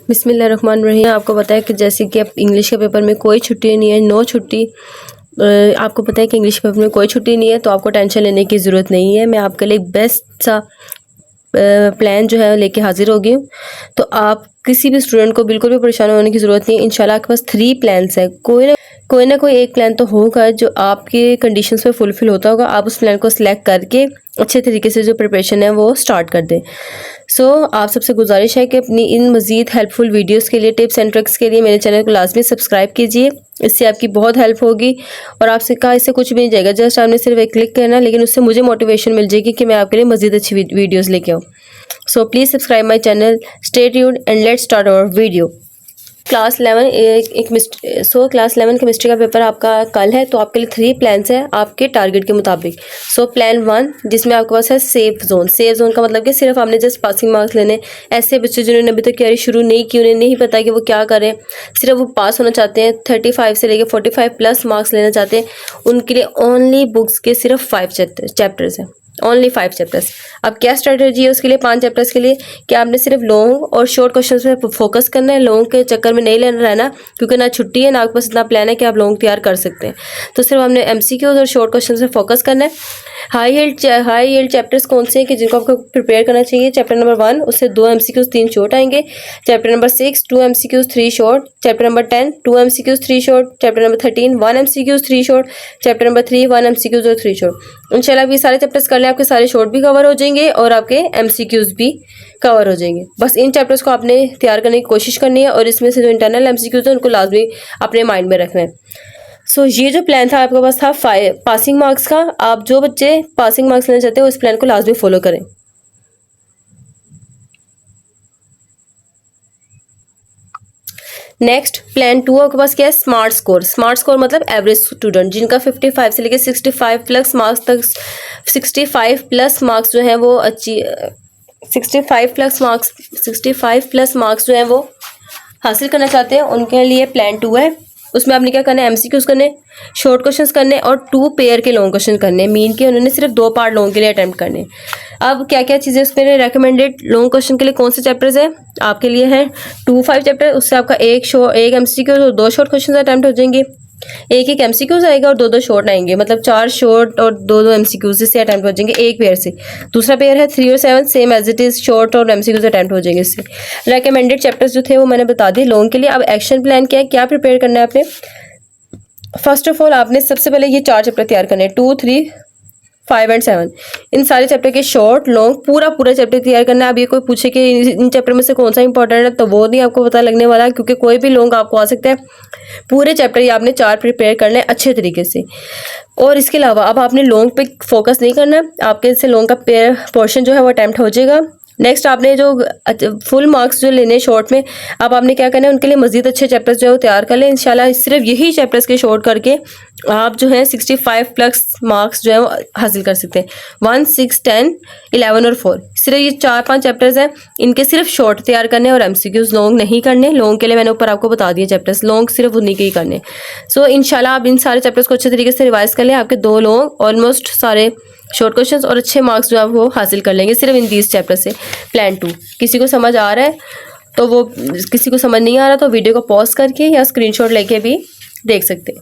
बिस्मिल्लाहिर्रहमानिर्रहीम। आपको पता है कि जैसे कि अब इंग्लिश के पेपर में कोई छुट्टी नहीं है, नो छुट्टी। आपको पता है कि इंग्लिश के पेपर में कोई छुट्टी नहीं है, तो आपको टेंशन लेने की ज़रूरत नहीं है। मैं आपके लिए बेस्ट सा प्लान जो है लेके हाजिर हो गई हूँ। तो आप किसी भी स्टूडेंट को बिल्कुल भी परेशान होने की ज़रूरत नहीं है। इंशाल्लाह आपके पास 3 प्लान्स है। कोई ना कोई एक प्लान तो होगा जो आपके कंडीशंस पे फुलफिल होता होगा। आप उस प्लान को सिलेक्ट करके अच्छे तरीके से जो प्रिपरेशन है वो स्टार्ट कर दें। आप सबसे गुजारिश है कि अपनी इन मज़ीद हेल्पफुल वीडियोस के लिए, टिप्स एंड ट्रिक्स के लिए मेरे चैनल को लाजमी सब्सक्राइब कीजिए। इससे आपकी बहुत हेल्प होगी। और आपसे कहा इससे कुछ भी नहीं जाएगा, जस्ट आपने सिर्फ एक क्लिक करना, लेकिन उससे मुझे मोटिवेशन मिल जाएगी कि मैं आपके लिए मज़ीद अच्छी वीडियोज़ लेके आऊँ। So please subscribe my channel, stay tuned and let's start our video. Class 11 chemistry का पेपर आपका कल है, तो आपके लिए 3 प्लान्स हैं आपके टारगेट के मुताबिक। प्लान 1 जिसमें आपके पास है सेफ जोन का मतलब कि सिर्फ आपने जस्ट पासिंग मार्क्स लेने। ऐसे बच्चे जिन्होंने अभी तक तैयारी शुरू नहीं की, उन्हें नहीं पता कि वो क्या करें, सिर्फ वो पास होना चाहते हैं, 35 से लेकर 45 प्लस मार्क्स लेना चाहते हैं, उनके लिए ओनली बुक्स के सिर्फ 5 चैप्टर्स हैं। Only 5 chapters. अब क्या स्ट्रेटजी है उसके लिए 5 चैप्टर्स के लिए कि आपने सिर्फ लॉन्ग और शॉर्ट क्वेश्चंस पे फोकस करना है। लॉन्ग के चक्कर में नहीं लेना रहना, क्योंकि ना छुट्टी है ना आपके पास इतना प्लान है कि आप लॉन्ग तैयार कर सकते हैं। तो सिर्फ हमने एमसीक्यूज और शॉर्ट क्वेश्चन पे फोकस करना है। हाई यील्ड चैप्टर्स कौन से हैं कि जिनको आपको प्रिपेयर करना चाहिए? चैप्टर नंबर 1 उससे 2 एमसीक्यूज 3 शॉर्ट आएंगे। Chapter number 6 2 MCQs 3 short. Chapter number 10 2 MCQs 3 short. Chapter number 13 1 MCQs 3 short. Chapter number 3 1 MCQs और 3 शॉर्ट। इंशाल्लाह ये सारे चैप्टर्स कर लें, आपके सारे शॉर्ट भी कवर हो जाएंगे और आपके एमसीक्यूज भी कवर हो जाएंगे। बस इन चैप्टर्स को आपने तैयार करने की कोशिश करनी है, और इसमें से जो इंटरनल एमसीक्यूज है उनको लाजमी अपने माइंड में रखना है। ये जो प्लान था आपके पास था पासिंग मार्क्स का। आप जो बच्चे पासिंग मार्क्स लेना चाहते हैं उस प्लान को लाजमी फॉलो करें। नेक्स्ट प्लान 2 आपके पास क्या है? स्मार्ट स्कोर मतलब एवरेज स्टूडेंट, जिनका 55 से लेकर 65 प्लस मार्क्स तक, 65 प्लस मार्क्स जो है वो 65 प्लस मार्क्स जो है वो हासिल करना चाहते हैं, उनके लिए प्लान 2 है। उसमें आपने क्या करना है? एमसीक्यूज करने, शॉर्ट क्वेश्चंस करने और 2 पेयर के लॉन्ग क्वेश्चन करने। मीन के उन्होंने सिर्फ 2 पार्ट लॉन्ग के लिए अटेम्प्ट करने। अब क्या क्या चीज़ें उसमें रेकमेंडेड लॉन्ग क्वेश्चन के लिए कौन से चैप्टर्स है आपके लिए? है 2-5 चैप्टर, उससे आपका एक एमसीक्यूज और 2 शॉर्ट क्वेश्चन अटेम्प्ट हो जाएंगे। एक एमसीक्यूज आएगा और 2 शॉर्ट आएंगे, मतलब 4 शॉर्ट और 2 एमसीक्यूज से अटेम्प्ट हो जाएंगे एक पेयर से। दूसरा पेयर है 3 और 7, same as it is, short और एमसीक्यूज अटेम्प्ट हो जाएंगे इससे। रेकमेंडेड चैप्टर्स जो थे वो मैंने बता दिए लॉन्ग के लिए। अब एक्शन प्लान क्या है, क्या प्रिपेयर करना है आपने? फर्स्ट ऑफ ऑल आपने सबसे पहले ये 4 चैप्टर तैयार करने हैं, 2, 3, 5 एंड 7। इन सारे चैप्टर के शॉर्ट लॉन्ग पूरा चैप्टर तैयार करना है। अब ये कोई पूछे कि इन चैप्टर में से कौन सा इंपॉर्टेंट है, तो वो नहीं आपको पता लगने वाला, क्योंकि कोई भी लॉन्ग आपको आ सकता है। पूरे चैप्टर ये आपने 4 प्रिपेयर करने अच्छे तरीके से। और इसके अलावा अब आपने लॉन्ग पे फोकस नहीं करना, आपके से लॉन्ग का पोर्शन जो है वो अटेम्प्ट हो जाएगा। नेक्स्ट आपने जो फुल मार्क्स जो लेने शॉर्ट में, अब आपने क्या करना है? उनके लिए मजीद अच्छे चैप्टर्स जो है वो तैयार कर लें। इंशाल्लाह सिर्फ यही चैप्टर्स के शॉर्ट करके आप जो है 65 प्लस मार्क्स जो है वो हासिल कर सकते हैं। 1, 6, 10, 11 और 4, सिर्फ ये 4-5 चैप्टर्स हैं, इनके सिर्फ शॉर्ट तैयार करने और एमसीक्यूज लॉन्ग नहीं करने। लॉन्ग के लिए मैंने ऊपर आपको बता दिए चैप्टर्स, लॉन्ग सिर्फ उन्हीं के ही करने। इंशाल्लाह आप इन सारे चैप्टर्स को अच्छे तरीके से रिवाइज कर लें, आपके 2 लॉन्ग ऑलमोस्ट सारे शॉर्ट क्वेश्चंस और अच्छे मार्क्स जो आप वो हासिल कर लेंगे सिर्फ इन 20 चैप्टर से। प्लान 2 किसी को समझ आ रहा है तो वो, किसी को समझ नहीं आ रहा तो वीडियो को पॉज करके या स्क्रीनशॉट लेके भी देख सकते हैं।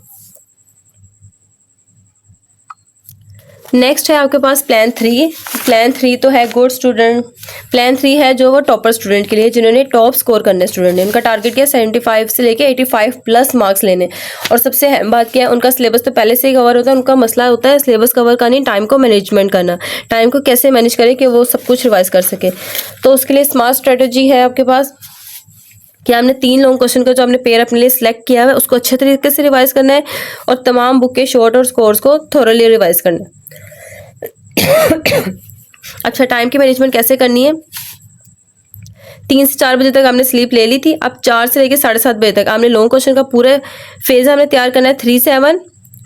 नेक्स्ट है आपके पास प्लान 3। प्लान 3 तो है गुड स्टूडेंट। प्लान 3 है जो वो टॉपर स्टूडेंट के लिए, जिन्होंने टॉप स्कोर करने स्टूडेंट ने। उनका टारगेट क्या? 75 से लेके 85 प्लस मार्क्स लेने। और सबसे अहम बात क्या है? उनका सिलेबस तो पहले से ही कवर होता है। उनका मसला होता है सिलेबस कवर का नहीं, टाइम को मैनेजमेंट करना। टाइम को कैसे मैनेज करें कि वो सब कुछ रिवाइज कर सके। तो उसके लिए स्मार्ट स्ट्रेटेजी है आपके पास कि आपने 3 लॉन्ग क्वेश्चन का जो आपने पेयर अपने लिए सिलेक्ट किया है उसको अच्छे तरीके से रिवाइज करना है, और तमाम बुक के शॉर्ट और स्कोर्स को थोरली रिवाइज करना है। अच्छा, टाइम की मैनेजमेंट कैसे करनी है? 3 से 4 बजे तक आपने स्लीप ले ली थी, अब 4 से लेकर 7:30 बजे तक आपने लॉन्ग क्वेश्चन का पूरे फेज हमने तैयार करना है। 3, 7,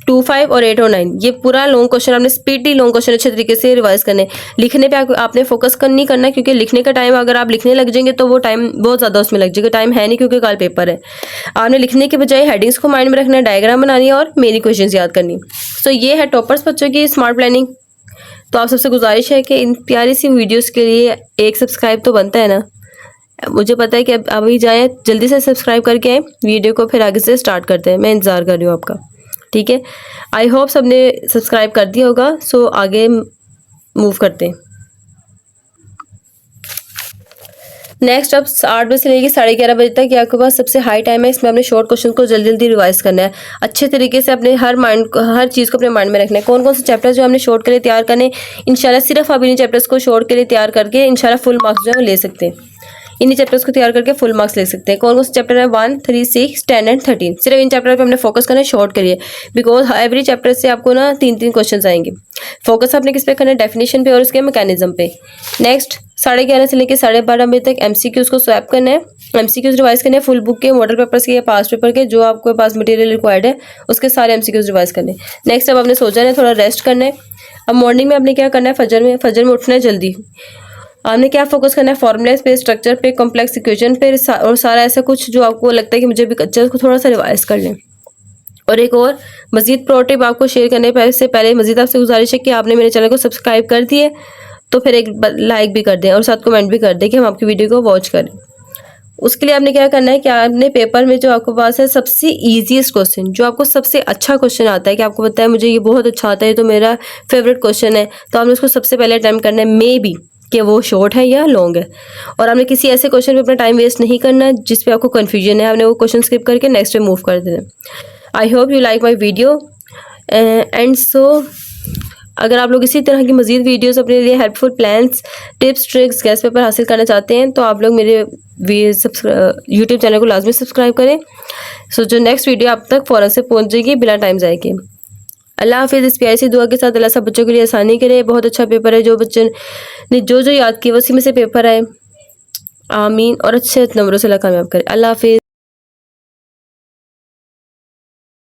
2, 5 और 8 और 9, ये पूरा लॉन्ग क्वेश्चन आपने स्पीडी लॉन्ग क्वेश्चन अच्छे तरीके से रिवाइज करने। लिखने पे आपने फोकस नहीं करना, क्योंकि लिखने का टाइम अगर आप लिखने लग जाएंगे तो वो टाइम बहुत ज़्यादा उसमें लग जाएगा। टाइम है नहीं, क्योंकि कल पेपर है। आपने लिखने के बजाय हेडिंग्स को माइंड में रखना है, डायग्राम बनानी है और मेरी क्वेश्चन याद करनी। ये है टॉपर्स बच्चों की स्मार्ट प्लानिंग। तो आप सबसे गुजारिश है कि इन प्यारी सी वीडियोस के लिए एक सब्सक्राइब तो बनता है ना, मुझे पता है कि अब अभी जाएँ जल्दी से सब्सक्राइब करके आएँ वीडियो को, फिर आगे से स्टार्ट करते हैं। मैं इंतज़ार कर रही हूँ आपका, ठीक है। आई होप सबने सब्सक्राइब कर दिया होगा। सो आगे मूव करते हैं। नेक्स्ट अब 8 बजे से लेकर 11:30 बजे तक ये आपके पास सबसे हाई टाइम है। इसमें अपने शॉर्ट क्वेश्चन को जल्दी जल्दी रिवाइज करना है, अच्छे तरीके से अपने हर चीज़ को अपने माइंड में रखना है। कौन कौन से चैप्टर्स जो हमने शॉर्ट के लिए तैयार करने, इंशाल्लाह सिर्फ आप इन्हीं चैप्टर्स को शॉर्ट के लिए तैयार करके इंशाल्लाह फुल मार्क्स जो है ले सकते हैं। इन्हीं चैप्टर्स को तैयार करके फुल मार्क्स ले सकते हैं। कौन कौन से चैप्टर है? 1, 3, 6, 10 एंड 13। सिर्फ इन चैप्टर पे हमने फोकस करना है शॉर्ट के लिए, बिकॉज एवरी चैप्टर से आपको ना 3-3 क्वेश्चन आएंगे। फोकस आपने किस पे करना है? डेफिनेशन पे और उसके मैकेनिज्म पे। नेक्स्ट 11:30 से लेकर 12:30 बजे तक एमसीक्यूज को स्वैप करना है, एमसीक्यूज रिवाइज करने हैं फुल बुक के, मॉडल पेपर्स के या पास पेपर के, जो आपके पास मटेरियल रिक्वायर्ड है उसके सारे एमसीक्यूज रिवाइज करने। नेक्स्ट अब आपने सो जाना है, थोड़ा रेस्ट करना है। अब मॉर्निंग में आपने क्या करना है? फजर में उठना है जल्दी। आपने क्या फोकस करना है? फॉर्मूलाज पे, स्ट्रक्चर पे, कॉम्प्लेक्स इक्वेशन पे और सारा ऐसा कुछ जो आपको लगता है कि मुझे भी कच्चा है उसको थोड़ा सा रिवाइज कर लें। और एक और मजीद प्रो टिप आपको शेयर करने से पहले मजीद आपसे गुजारिश है कि आपने मेरे चैनल को सब्सक्राइब कर दिए तो फिर एक लाइक भी कर दें और साथ कमेंट भी कर दें कि हम आपकी वीडियो को वॉच करें। उसके लिए आपने क्या करना है कि आपने पेपर में जो आपके पास है सबसे ईजीएस्ट क्वेश्चन, जो आपको सबसे अच्छा क्वेश्चन आता है कि आपको पता है मुझे ये बहुत अच्छा आता है, तो मेरा फेवरेट क्वेश्चन है, तो आपने उसको सबसे पहले अटैम्प्ट करना है, मे बी कि वो शॉर्ट है या लॉन्ग है। और आपने किसी ऐसे क्वेश्चन पे अपना टाइम वेस्ट नहीं करना जिस पे आपको कन्फ्यूजन है, आपने वो क्वेश्चन स्किप करके नेक्स्ट पे मूव कर देना। I hope you like my video and so अगर आप लोग इसी तरह की मजीद वीडियोस अपने लिए helpful plans, tips, tricks, gas paper हासिल करना चाहते हैं तो आप लोग मेरे यूट्यूब चैनल को लाजमी सब्सक्राइब करें। सो जो नेक्स्ट वीडियो आप तक फ़ौरन से पहुंच जाएगी बिना टाइम ज़ाय के। अल्लाह हाफिज़। इस प्यारी सी दुआ के साथ अल्लाह सब बच्चों के लिए आसानी करे। बहुत अच्छा पेपर है, जो बच्चे ने जो याद किया उसी में से पेपर आए। आमीन और अच्छे नंबरों से अल्लाह कामयाब करे। अल्लाह हाफिज़।